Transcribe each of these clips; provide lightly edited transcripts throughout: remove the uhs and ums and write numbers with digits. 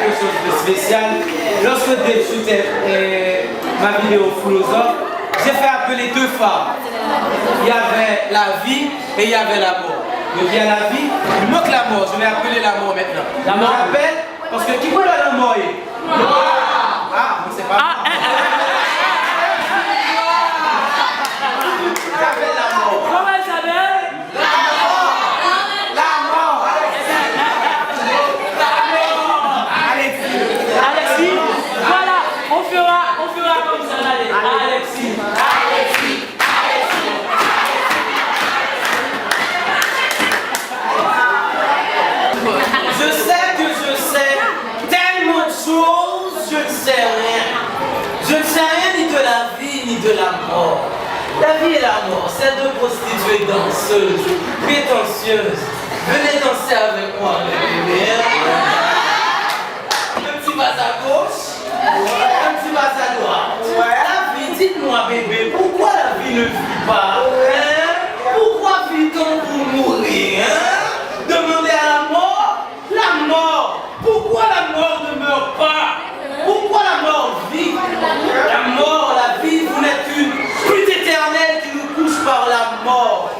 quelque chose de spécial. Lorsque j'ai shooté ma vidéo Philosophe, j'ai fait appeler deux femmes. Il y avait la vie et il y avait la mort. Donc il y a la vie, il manque la mort. Je vais appeler la mort maintenant. La mort appelle parce que qui voit la mort? Ah, c'est pas moi. J'appelle la mort. Comment elle s'appelle? Alexis, voilà, on fera comme ça, allez, Alexis. Je sais que je sais tellement de choses, je ne sais rien. Je ne sais rien ni de la vie ni de la mort. La vie et la mort, c'est deux prostituées danseuses, prétentieuses. Venez danser avec moi, les bébés. Un petit pas à gauche, un petit pas à droite. La vie, dites-moi bébé, pourquoi la vie ne vit pas? Pourquoi vit-on pour mourir? Demandez à la mort. La mort. Pourquoi la mort ne meurt pas? Pourquoi la mort vit? La mort, la vie, vous n'êtes qu'une lutte éternelle qui nous couche par la mort.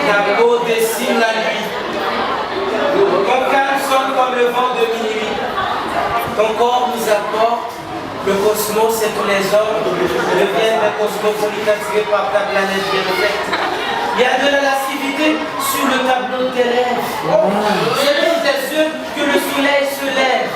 La peau dessine la nuit. Ton calme sonne comme le vent de minuit. Ton corps nous apporte le cosmos et tous les hommes deviennent des cosmopolites attirés par ta planète bien faite. Il y a de la lascivité sur le tableau de tes lèvres. C'est pour tes yeux que le soleil se lève.